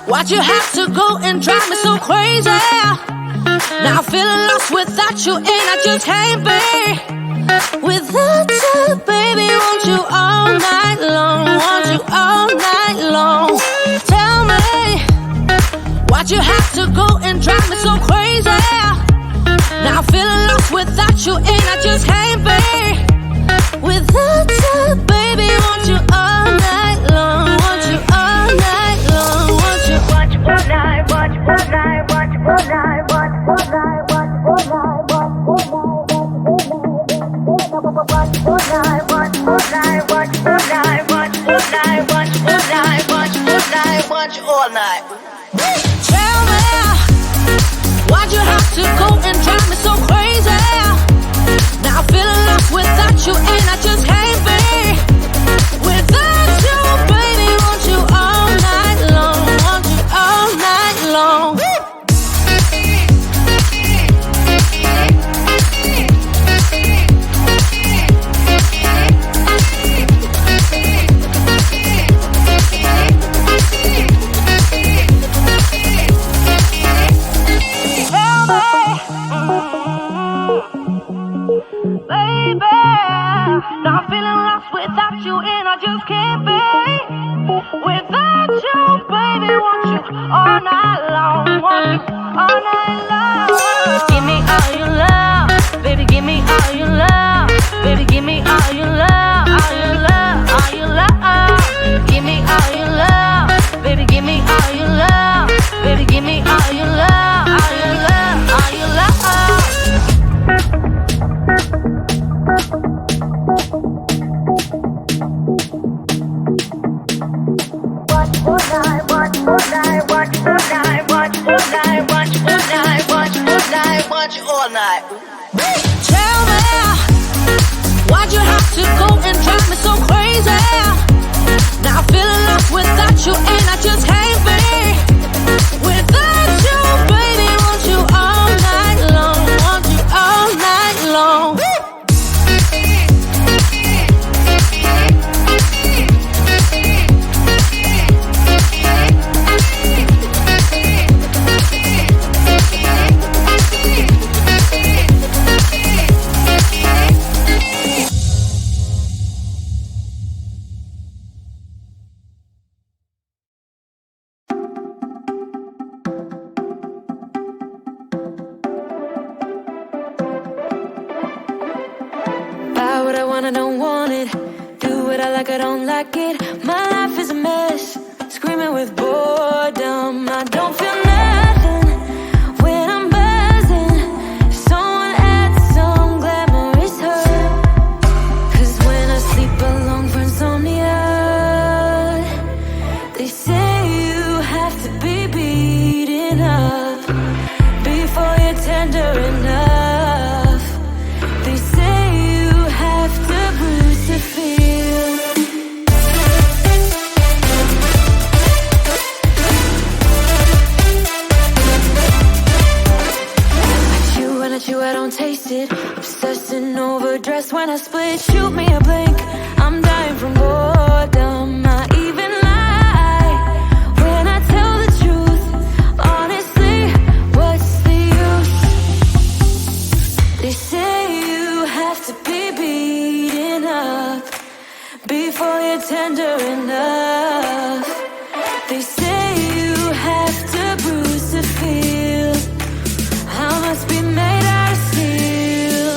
Why'd you have to go and drive me so crazy? Now I'm feeling lost without you, and I just can't be without you, baby. Want you all night long, want you all night long. Tell me, why'd you have to go and drive me so crazy? Now I'm feeling lost without you, and I just can't be without you, baby. Want you all night long, want you all night long, want you all night, want you all night, want you all night, want you all night, want you all night, want you all night, want you all night, want you all night, want you all night, want you all night, want you all night, want you all night. Tell me, why'd you have to go and drive me so crazy? Now I'm feeling lost without you, and I just can't be without you, baby. Want you all night long, want you all night long. Baby, now I'm feeling lost without you, and I just can't be without you, baby. Want you all night long, want you all night long. Give me all your love, baby. Give me all your love, baby. Give me all your love, all your love, all your love. Give me all your love, baby. Give me all your love, baby. Give me all your love, all your love, all your love. All night. Tell me, why'd you have to go and drive me so crazy? Now I'm feeling lost without you, and I just can't be without you, baby. Want you all night long, want you all night long. I don't want it. Do what I like, I don't like it. My life is a mess, screaming with boredom. I don't feel nothing when I'm buzzing. Someone adds some glamorous hurt. 'Cause when I sleep alone for insomnia, they say you have to be beaten up before you're tender enough. They say you have to bruise to feel. I chew, I don't taste it. Obsessing over dress when I split. Shoot me a blink, I'm dying from boredom. I even lie when I tell the truth. Honestly, what's the use? They say you have to be beaten up before you're tender enough. They say you have to bruise to feel. I must be made out of steel.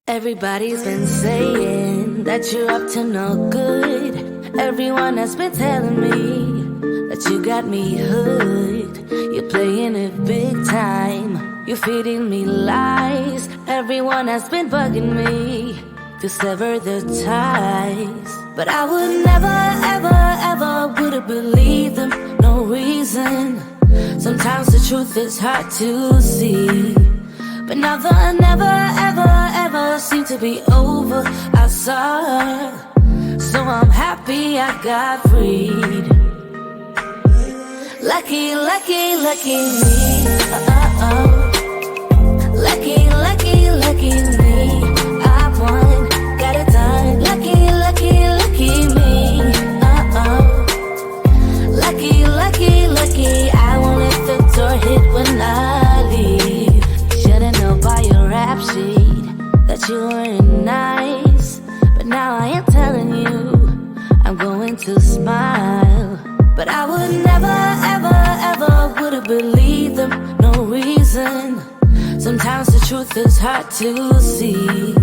Everybody's been saying that you're up to no good. Everyone has been telling me that you got me hooked. You're playing it big time. You're feeding me lies. Everyone has been bugging me to sever the ties. But I would never, ever, ever would have believed them. No reason. Sometimes the truth is hard to see. But now the never, ever, ever seemed to be over. I saw her, so I'm happy I got freed. Lucky, lucky, lucky me. Lucky, lucky, lucky me. I won, got it done. Lucky, lucky, lucky me. Lucky, lucky, lucky. I won't let the door hit when I leave. Should've known by your rap sheet that you weren't nice. But now I am telling you, I'm going to smile. But I would never, ever, ever would have believed them. No reason. Sometimes the truth is hard to see.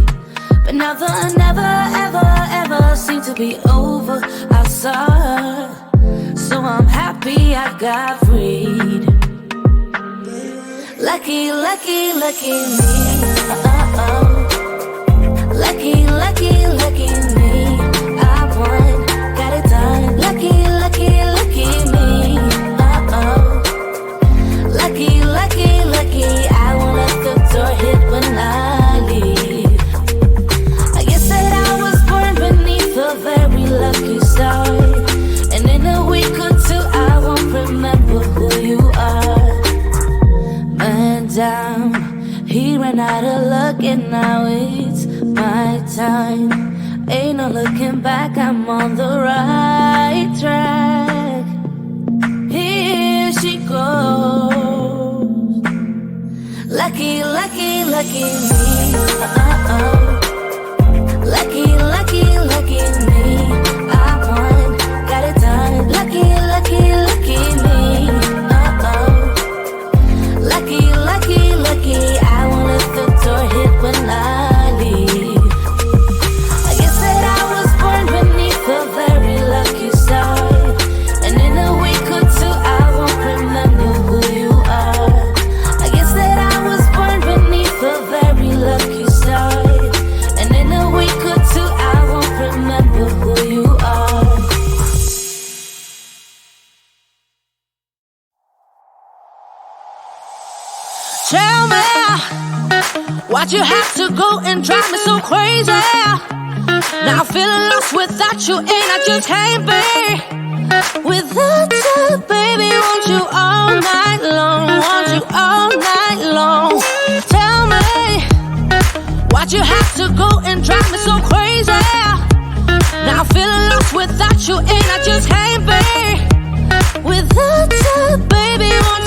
But now the never, ever, ever seemed to be over. I saw her, so I'm happy I got freed. Lucky, lucky, lucky me. Lucky, lucky, lucky me. I won, got it done. Lucky, lucky, lucky me. Lucky, lucky, lucky. I won't let the door hit when I leave. I guess that I was born beneath a very lucky star. And in a week or two I won't remember who you are. Man down, he ran out of luck and now it's my time. Ain't no looking back, I'm on the right track. Here she goes. Lucky, lucky, lucky me. Lucky, lucky, lucky me. I won, got it done. Lucky, lucky, lucky me. Lucky, lucky, lucky. I won't let the door hit when I leave. I guess that I was born beneath a very lucky star. And in a week or two I won't remember who you are. I guess that I was born beneath a very lucky star. And in a week or two I won't remember who you are. Tell me, why'd you have to go and drive me so crazy? Now I'm feeling lost without you and I just can't be without you, baby. Want you all night long, want you all night long. Tell me, why'd you have to go and drive me so crazy? Now I'm feeling lost without you and I just can't be without you, baby. Want